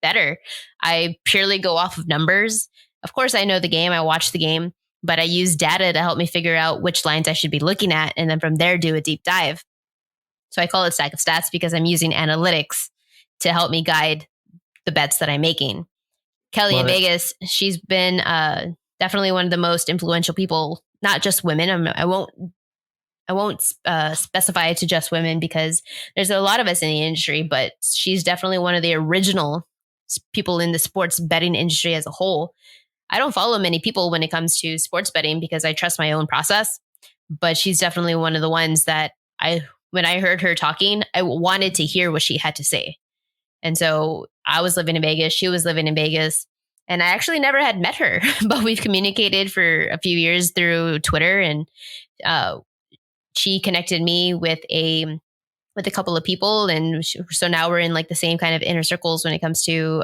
bettor. I purely go off of numbers. Of course, I know the game. I watch the game, but I use data to help me figure out which lines I should be looking at. And then from there, do a deep dive. So I call it Stack of Stats because I'm using analytics to help me guide the bets that I'm making. Kelly in Vegas, she's been definitely one of the most influential people, not just women. I won't specify it to just women because there's a lot of us in the industry, but she's definitely one of the original people in the sports betting industry as a whole. I don't follow many people when it comes to sports betting because I trust my own process, but she's definitely one of the ones that when I heard her talking, I wanted to hear what she had to say. And so I was living in Vegas. She was living in Vegas. And I actually never had met her, but we've communicated for a few years through Twitter. And she connected me with a couple of people. And so now we're in like the same kind of inner circles when it comes to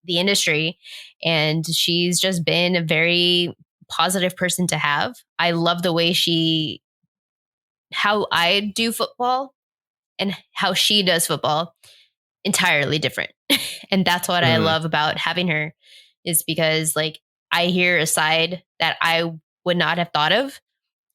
the industry. And she's just been a very positive person to have. I love the way how I do football and how she does football. Entirely different. And that's what I love about having her, is because like I hear a side that I would not have thought of.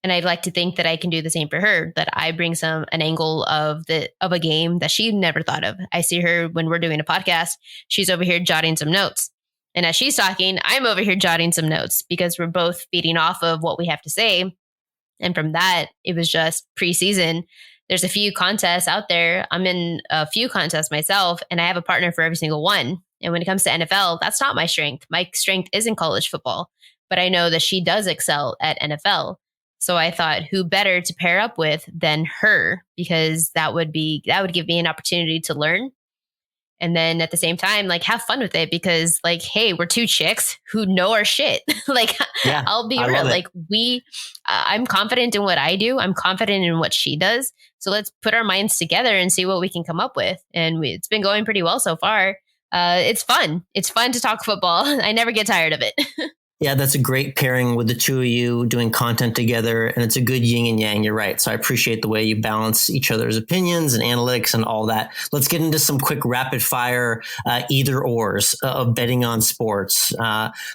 And I'd like to think that I can do the same for her, that I bring an angle of a game that she never thought of. I see her when we're doing a podcast, she's over here jotting some notes. And as she's talking, I'm over here jotting some notes because we're both feeding off of what we have to say. And from that, it was just preseason. There's a few contests out there. I'm in a few contests myself, and I have a partner for every single one. And when it comes to NFL, that's not my strength. My strength is in college football, but I know that she does excel at NFL. So I thought, who better to pair up with than her? Because that would give me an opportunity to learn. And then at the same time, like, have fun with it because like, hey, we're two chicks who know our shit. Like, yeah, I'll be real. Like I'm confident in what I do. I'm confident in what she does. So let's put our minds together and see what we can come up with. And it's been going pretty well so far. It's fun. It's fun to talk football. I never get tired of it. Yeah, that's a great pairing with the two of you doing content together. And it's a good yin and yang. You're right. So I appreciate the way you balance each other's opinions and analytics and all that. Let's get into some quick rapid fire either ors of betting on sports.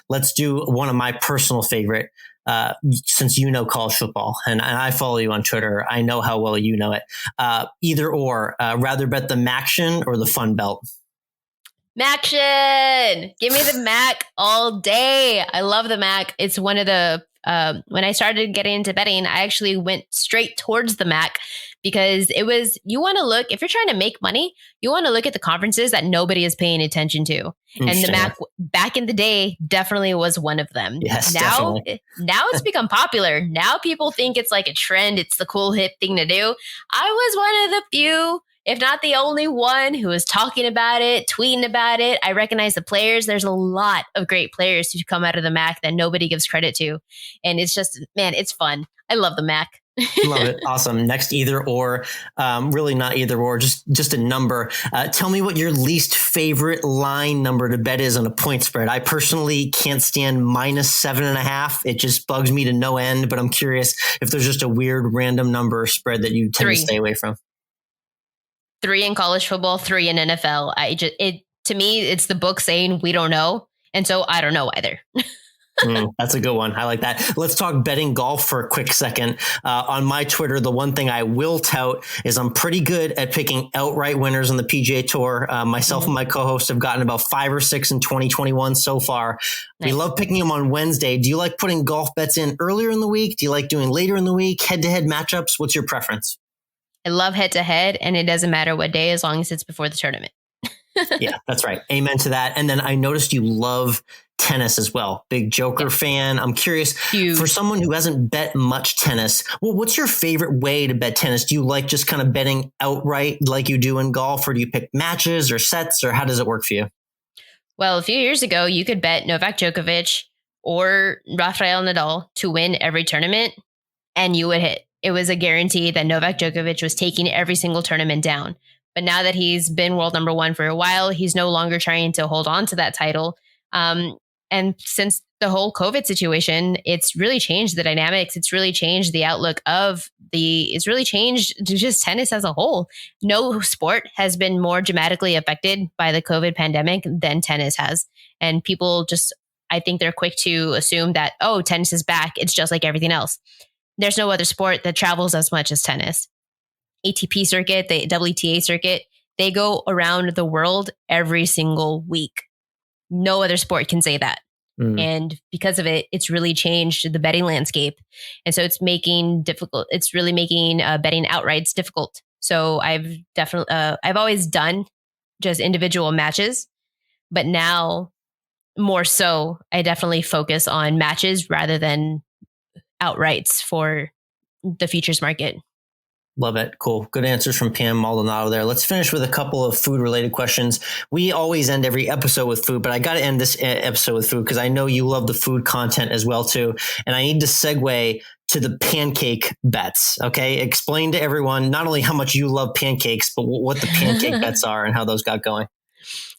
Let's do one of my personal favorite, since you know college football and I follow you on Twitter. I know how well you know it. Either or, rather bet the Maction or the Fun Belt? Maction. Give me the Mac all day. I love the Mac. It's one of the, when I started getting into betting, I actually went straight towards the Mac because you want to look, if you're trying to make money, you want to look at the conferences that nobody is paying attention to. And the Mac back in the day definitely was one of them. Yes, now it's become popular. Now people think it's like a trend. It's the cool hip thing to do. I was one of the few, if not the only one, who was talking about it, tweeting about it. I recognize the players. There's a lot of great players who come out of the Mac that nobody gives credit to. And it's just, man, it's fun. I love the Mac. Love it. Awesome. Next, either or, really not either or, just a number. Tell me what your least favorite line number to bet is on a point spread. I personally can't stand -7.5. It just bugs me to no end, but I'm curious if there's just a weird random number spread that you tend to stay away from. 3 in college football, 3 in NFL. To me, it's the book saying we don't know. And so I don't know either. That's a good one. I like that. Let's talk betting golf for a quick second. On my Twitter, the one thing I will tout is I'm pretty good at picking outright winners on the PGA Tour. Myself and my co-host have gotten about 5 or 6 in 2021 so far. Nice. We love picking them on Wednesday. Do you like putting golf bets in earlier in the week? Do you like doing later in the week? Head-to-head matchups? What's your preference? I love head-to-head, and it doesn't matter what day as long as it's before the tournament. Yeah, that's right. Amen to that. And then I noticed you love tennis as well. Big Joker fan. I'm curious, for someone who hasn't bet much tennis, well, what's your favorite way to bet tennis? Do you like just kind of betting outright like you do in golf, or do you pick matches or sets, or how does it work for you? Well, a few years ago, you could bet Novak Djokovic or Rafael Nadal to win every tournament, and you would hit. It was a guarantee that Novak Djokovic was taking every single tournament down. But now that he's been world number one for a while, he's no longer trying to hold on to that title. And since the whole COVID situation, it's really changed the dynamics. It's really changed the outlook it's really changed just tennis as a whole. No sport has been more dramatically affected by the COVID pandemic than tennis has. And people I think they're quick to assume that, oh, tennis is back. It's just like everything else. There's no other sport that travels as much as tennis. ATP circuit, the WTA circuit, they go around the world every single week. No other sport can say that. And because of it, it's really changed the betting landscape. And so it's really making betting outrights difficult. So I've always done just individual matches, but now more so, I definitely focus on matches rather than outrights for the futures market. Love it. Cool. Good answers from Pam Maldonado there. Let's finish with a couple of food related questions. We always end every episode with food, but I got to end this episode with food because I know you love the food content as well too. And I need to segue to the pancake bets. Okay. Explain to everyone not only how much you love pancakes, but what the pancake bets are and how those got going.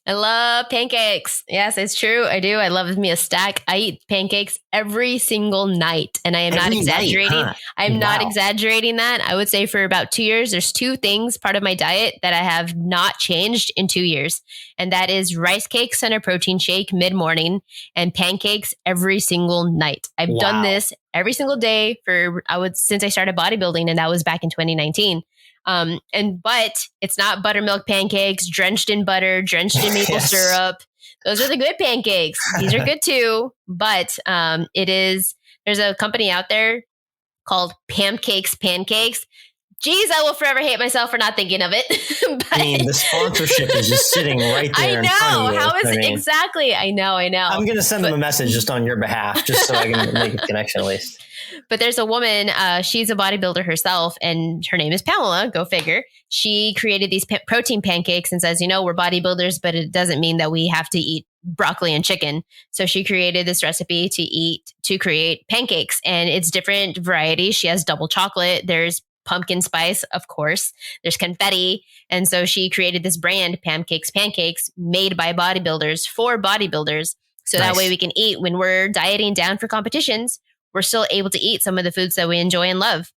I love pancakes. Yes, it's true. I do. I love me a stack. I eat pancakes every single night. And I am not exaggerating. I'm not exaggerating that. I would say for about 2 years, there's 2 things, part of my diet, that I have not changed in 2 years. And that is rice cakes and a protein shake mid-morning and pancakes every single night. I've done this every single day since I started bodybuilding, and that was back in 2019. But it's not buttermilk pancakes drenched in butter, drenched in maple syrup. Those are the good pancakes. These are good too. But there's a company out there called Pancakes. Geez, I will forever hate myself for not thinking of it. But, the sponsorship is just sitting right there. I know. How is it? Exactly. I know. I'm going to send them a message just on your behalf, just so I can make a connection at least. But there's a woman, she's a bodybuilder herself, and her name is Pamela, go figure. She created these protein pancakes and says, we're bodybuilders, but it doesn't mean that we have to eat broccoli and chicken. So she created this recipe to create pancakes, and it's different varieties. She has double chocolate. There's pumpkin spice, of course. There's confetti. And so she created this brand, Pancakes, made by bodybuilders for bodybuilders. So that way we can eat when we're dieting down for competitions. We're still able to eat some of the foods that we enjoy and love.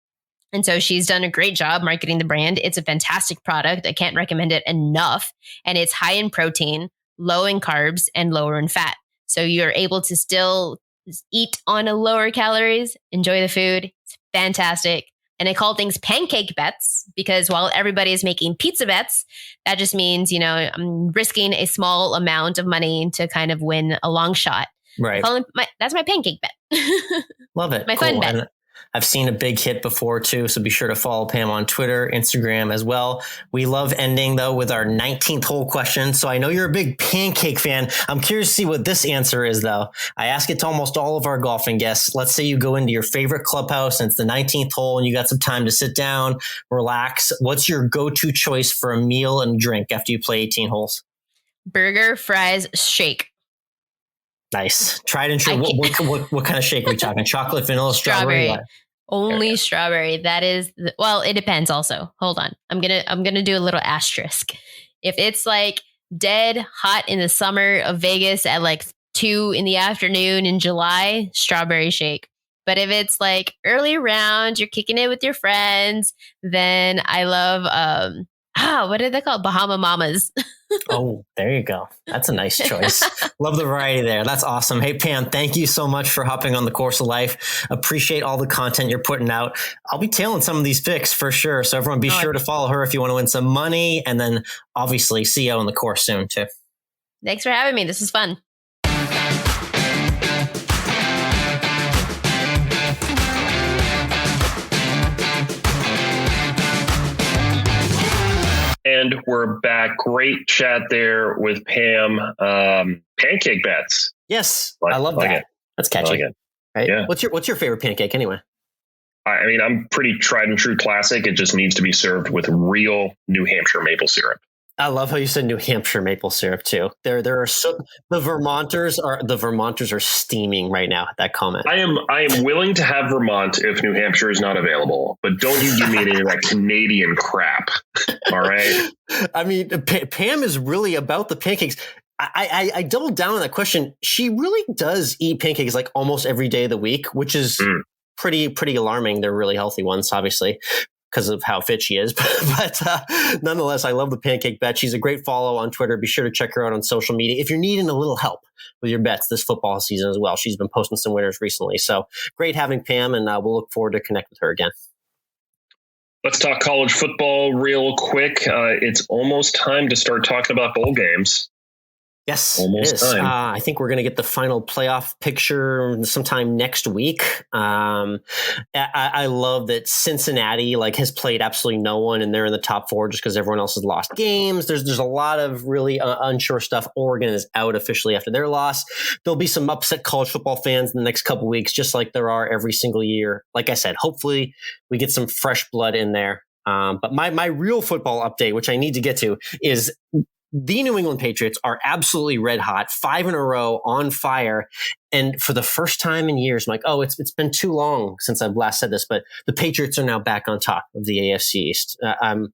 And so she's done a great job marketing the brand. It's a fantastic product. I can't recommend it enough. And it's high in protein, low in carbs, and lower in fat. So you're able to still eat on a lower calories, enjoy the food. It's fantastic. And I call things pancake bets because while everybody is making pizza bets, that just means, I'm risking a small amount of money to kind of win a long shot. Right. That's my pancake bet. Love it. My fun bet. And I've seen a big hit before too, so be sure to follow Pam on Twitter, Instagram as well. We love ending though with our 19th hole question. So I know you're a big pancake fan. I'm curious to see what this answer is though. I ask it to almost all of our golfing guests. Let's say you go into your favorite clubhouse and it's the 19th hole and you got some time to sit down, relax. What's your go-to choice for a meal and drink after you play 18 holes? Burger, fries, shake. Nice. Tried and true. What kind of shake are we talking? Chocolate, vanilla, strawberry? Only strawberry. That is, it depends also. Hold on. I'm going to do a little asterisk. If it's like dead hot in the summer of Vegas at like 2 p.m. in July, strawberry shake. But if it's like early round, you're kicking it with your friends, then I love What did they call it? Bahama Mamas. Oh, there you go. That's a nice choice. Love the variety there. That's awesome. Hey, Pam, thank you so much for hopping on the Course of Life. Appreciate all the content you're putting out. I'll be tailing some of these picks for sure. So everyone be sure to follow her if you want to win some money. And then obviously see you on the course soon too. Thanks for having me. This is fun. And we're back. Great chat there with Pam. Pancake bets. Yes, I love that. That's catchy. Right? Yeah. What's your favorite pancake anyway? I mean, I'm pretty tried and true classic. It just needs to be served with real New Hampshire maple syrup. I love how you said New Hampshire maple syrup too. There are the Vermonters are steaming right now at that comment. I am willing to have Vermont if New Hampshire is not available, but don't you give me any of that Canadian crap. All right. I mean, Pam is really about the pancakes. I doubled down on that question. She really does eat pancakes like almost every day of the week, which is pretty alarming. They're really healthy ones, obviously, because of how fit she is. But nonetheless, I love the pancake bet. She's a great follow on Twitter. Be sure to check her out on social media if you're needing a little help with your bets this football season as well. She's been posting some winners recently. So great having Pam, and we'll look forward to connect with her again. Let's talk college football real quick. It's almost time to start talking about bowl games. Yes, almost it is. time. I think we're going to get the final playoff picture sometime next week. I love that Cincinnati has played absolutely no one, and they're in the top 4 just because everyone else has lost games. There's a lot of really unsure stuff. Oregon is out officially after their loss. There'll be some upset college football fans in the next couple of weeks, just like there are every single year. Like I said, hopefully we get some fresh blood in there. But my real football update, which I need to get to, is the New England Patriots are absolutely red hot, 5 in a row on fire. And for the first time in years, I'm like, it's been too long since I've last said this, but the Patriots are now back on top of the AFC East. I'm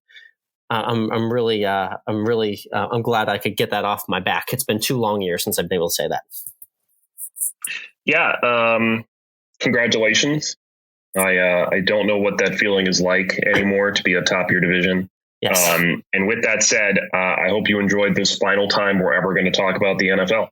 glad I could get that off my back. It's been 2 long years since I've been able to say that. Yeah. Congratulations. I don't know what that feeling is like anymore to be atop your division. Yes. And with that said, I hope you enjoyed this final time we're ever going to talk about the NFL.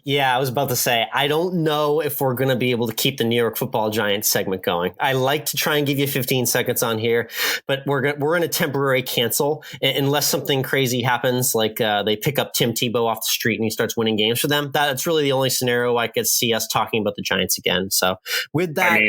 Yeah, I was about to say, I don't know if we're going to be able to keep the New York Football Giants segment going. I like to try and give you 15 seconds on here, but we're in a temporary cancel unless something crazy happens, like they pick up Tim Tebow off the street and he starts winning games for them. That's really the only scenario I could see us talking about the Giants again. So with that,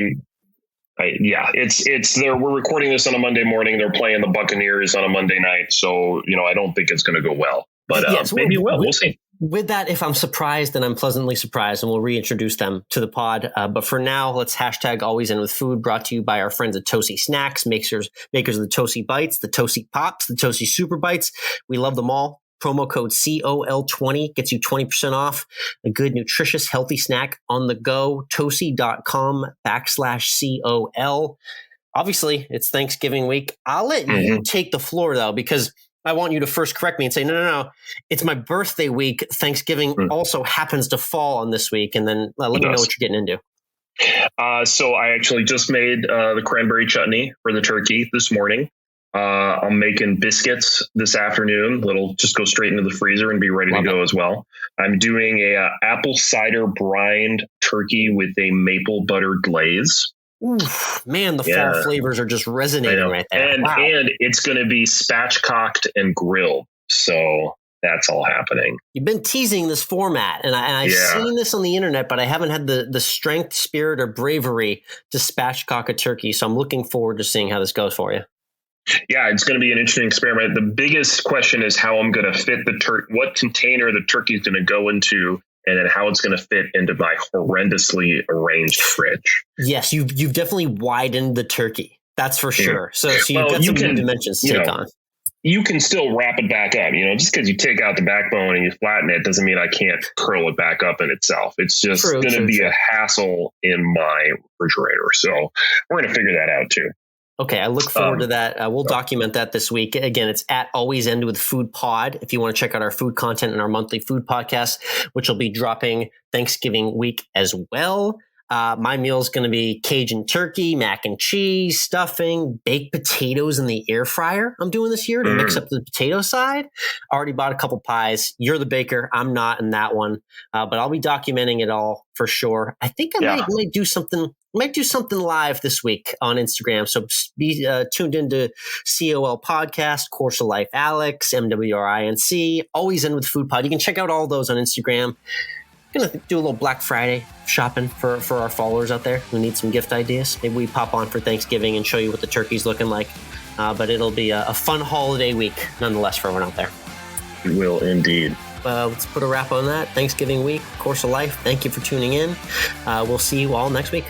it's there. We're recording this on a Monday morning. They're playing the Buccaneers on a Monday night. So, I don't think it's going to go well, but maybe it will. We'll see. With that, if I'm surprised, then I'm pleasantly surprised, and we'll reintroduce them to the pod. But for now, let's hashtag Always End With Food, brought to you by our friends at Toasty Snacks, makers of the Toasty Bites, the Toasty Pops, the Toasty Super Bites. We love them all. Promo code COL20 gets you 20% off a good, nutritious, healthy snack on the go. Toasty.com/COL. Obviously, it's Thanksgiving week. I'll let you take the floor, though, because I want you to first correct me and say, no. It's my birthday week. Thanksgiving also happens to fall on this week. And then let me know what you're getting into. So I actually just made the cranberry chutney for the turkey this morning. I'm making biscuits this afternoon. It'll just go straight into the freezer and be ready to go as well. I'm doing a apple cider brined turkey with a maple butter glaze. Oof, man, the fall flavors are just resonating right there. And it's going to be spatchcocked and grilled. So that's all happening. You've been teasing this format, and I've seen this on the internet, but I haven't had the strength, spirit, or bravery to spatchcock a turkey. So I'm looking forward to seeing how this goes for you. Yeah, it's going to be an interesting experiment. The biggest question is how I'm going to fit what container the turkey is going to go into, and then how it's going to fit into my horrendously arranged fridge. Yes, you've definitely widened the turkey. That's for sure. So you've got some new dimensions to take on. You can still wrap it back up. Just because you take out the backbone and you flatten it doesn't mean I can't curl it back up in itself. It's just going to be a hassle in my refrigerator. So we're going to figure that out too. Okay, I look forward to that. We'll document that this week. Again, it's at Always End With Food Pod. If you want to check out our food content and our monthly food podcast, which will be dropping Thanksgiving week as well. My meal is going to be Cajun turkey, mac and cheese, stuffing, baked potatoes in the air fryer. I'm doing this year to mix up the potato side. Already bought a couple pies. You're the baker. I'm not in that one, but I'll be documenting it all for sure. I think I might do something. Might do something live this week on Instagram. So be tuned into COL Podcast, Course of Life Alex, MWRINC, Always End with Food Pod. You can check out all those on Instagram. Going to do a little Black Friday shopping for our followers out there who need some gift ideas. Maybe we pop on for Thanksgiving and show you what the turkey's looking like. But it'll be a fun holiday week nonetheless for everyone out there. It will indeed. Let's put a wrap on that. Thanksgiving week, Course of Life. Thank you for tuning in. We'll see you all next week.